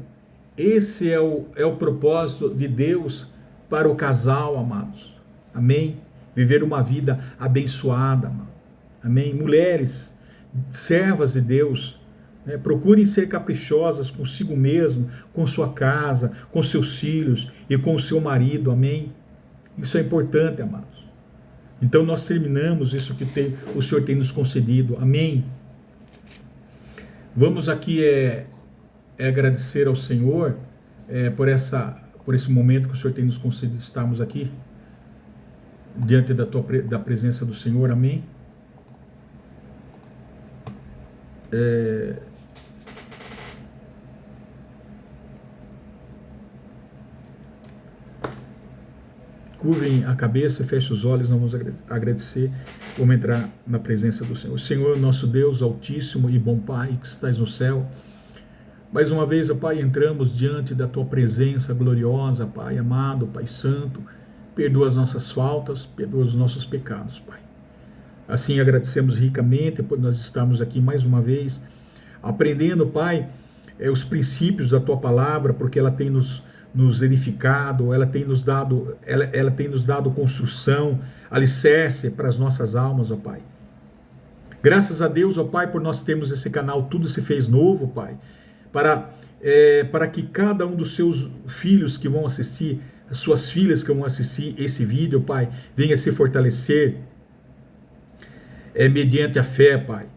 propósito de Deus para o casal, amados. Amém? Viver uma vida abençoada, amado. Amém? Mulheres, servas de Deus, procurem ser caprichosas consigo mesmo, com sua casa, com seus filhos e com o seu marido. Amém? Isso é importante, amados. Então nós terminamos isso que o Senhor tem nos concedido. Amém? Vamos aqui agradecer ao Senhor por esse momento que o Senhor tem nos concedido estarmos aqui diante da presença do Senhor. Amém? Curvem a cabeça, fechem os olhos, nós vamos agradecer, vamos entrar na presença do Senhor. Senhor, nosso Deus altíssimo e bom Pai, que estás no céu, mais uma vez, ó Pai, entramos diante da Tua presença gloriosa, Pai amado, Pai santo, perdoa as nossas faltas, perdoa os nossos pecados, Pai. Assim agradecemos ricamente por nós estarmos aqui mais uma vez, aprendendo, Pai, os princípios da Tua palavra, porque ela tem nos edificado, ela tem nos dado construção, alicerce para as nossas almas, ó Pai. Graças a Deus, ó Pai, por nós termos esse canal Tudo Se Fez Novo, Pai, para que cada um dos seus filhos que vão assistir, as suas filhas que vão assistir esse vídeo, Pai, venha se fortalecer mediante a fé, Pai,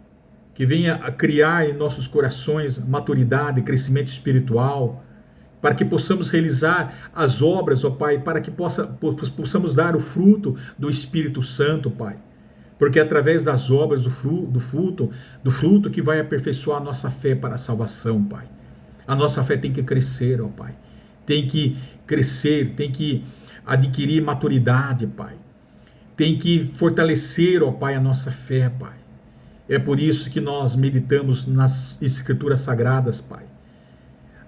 que venha a criar em nossos corações maturidade, crescimento espiritual, para que possamos realizar as obras, ó Pai, para que possamos dar o fruto do Espírito Santo, Pai. Porque é através das obras do fruto que vai aperfeiçoar a nossa fé para a salvação, Pai. A nossa fé tem que crescer, ó Pai. Tem que crescer, tem que adquirir maturidade, Pai. Tem que fortalecer, ó Pai, a nossa fé, Pai. É por isso que nós meditamos nas Escrituras Sagradas, Pai.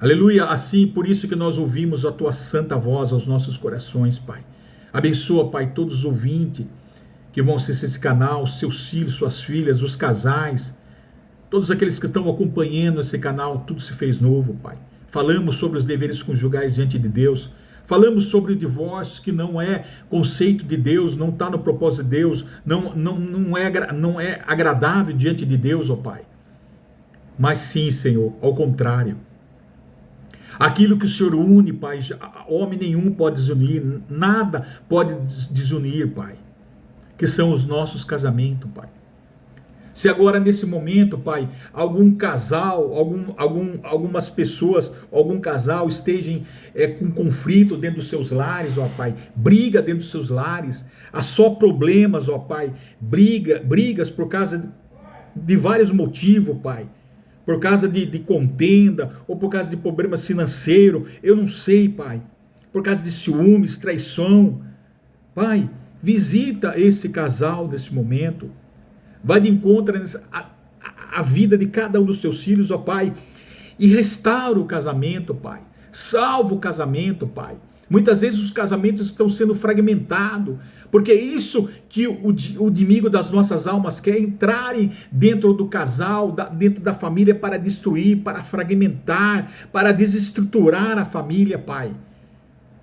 Aleluia, assim, por isso que nós ouvimos a Tua santa voz aos nossos corações, Pai. Abençoa, Pai, todos os ouvintes que vão assistir esse canal, seus filhos, suas filhas, os casais, todos aqueles que estão acompanhando esse canal, Tudo Se Fez Novo, Pai. Falamos sobre os deveres conjugais diante de Deus, Falamos sobre o divórcio, que não é conceito de Deus, não está no propósito de Deus, não é agradável diante de Deus, ó Pai. Mas sim, Senhor, ao contrário. Aquilo que o Senhor une, Pai, homem nenhum pode desunir, nada pode desunir, Pai. Que são os nossos casamentos, Pai. Se agora nesse momento, Pai, algum casal, algumas pessoas, algum casal estejam com conflito dentro dos seus lares, ó Pai, briga dentro dos seus lares, há só problemas, ó Pai, brigas por causa de vários motivos, Pai, por causa de contenda, ou por causa de problemas financeiros, eu não sei, Pai, por causa de ciúmes, traição, Pai, visita esse casal nesse momento, vai de encontro a vida de cada um dos teus filhos, ó Pai, e restaura o casamento, Pai, salva o casamento, Pai. Muitas vezes os casamentos estão sendo fragmentados, porque é isso que o inimigo das nossas almas quer, entrarem dentro do casal, dentro da família, para destruir, para fragmentar, para desestruturar a família, Pai.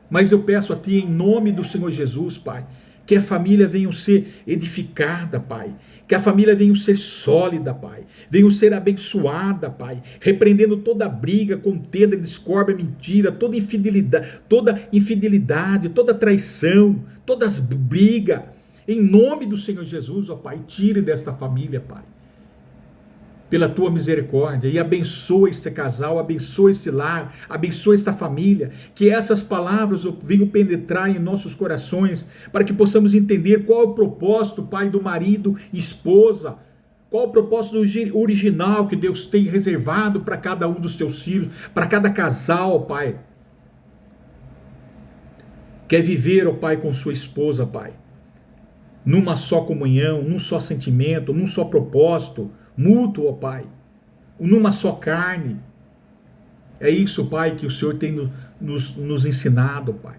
Mas eu peço a Ti, em nome do Senhor Jesus, Pai, que a família venha ser edificada, Pai, que a família venha ser sólida, Pai, venha ser abençoada, Pai, repreendendo toda briga, contenda, discórdia, mentira, toda infidelidade, toda traição, todas brigas, em nome do Senhor Jesus, ó Pai, tire desta família, Pai, pela Tua misericórdia, e abençoa este casal, abençoa este lar, abençoa esta família, que essas palavras venham penetrar em nossos corações, para que possamos entender qual é o propósito, Pai, do marido e esposa, qual é o propósito original que Deus tem reservado para cada um dos Teus filhos, para cada casal, Pai, quer viver, ó Pai, com sua esposa, Pai, numa só comunhão, num só sentimento, num só propósito, mútuo, ó Pai, numa só carne. É isso, Pai, que o Senhor tem nos ensinado, Pai.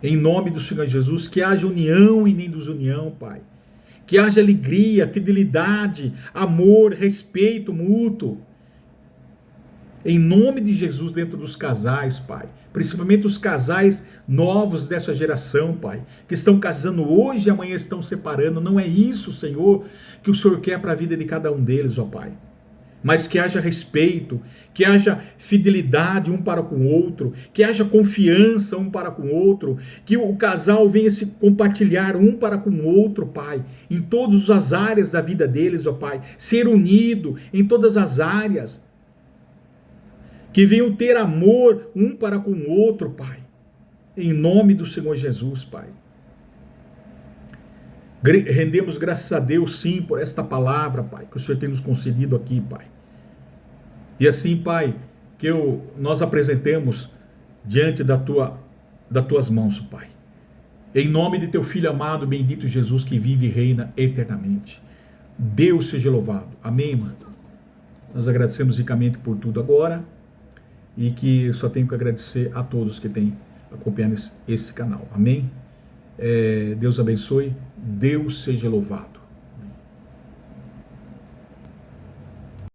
Em nome do Senhor Jesus, que haja união e nem desunião, Pai. Que haja alegria, fidelidade, amor, respeito mútuo. Em nome de Jesus, dentro dos casais, Pai. Principalmente os casais novos dessa geração, Pai, que estão casando hoje e amanhã estão separando. Não é isso, Senhor, que o Senhor quer para a vida de cada um deles, ó Pai. Mas que haja respeito, que haja fidelidade um para com o outro, que haja confiança um para com o outro, que o casal venha se compartilhar um para com o outro, Pai, em todas as áreas da vida deles, ó Pai, ser unido em todas as áreas, que venham ter amor um para com o outro, Pai, em nome do Senhor Jesus, Pai. Rendemos graças a Deus, sim, por esta palavra, Pai, que o Senhor tem nos concedido aqui, Pai. E assim, Pai, que nós apresentemos diante das Tuas mãos, Pai. Em nome de Teu Filho amado, bendito Jesus, que vive e reina eternamente. Deus seja louvado. Amém, mano? Nós agradecemos ricamente por tudo agora, e que eu só tenho que agradecer a todos que têm acompanhado esse canal. Amém? Deus abençoe. Deus seja louvado.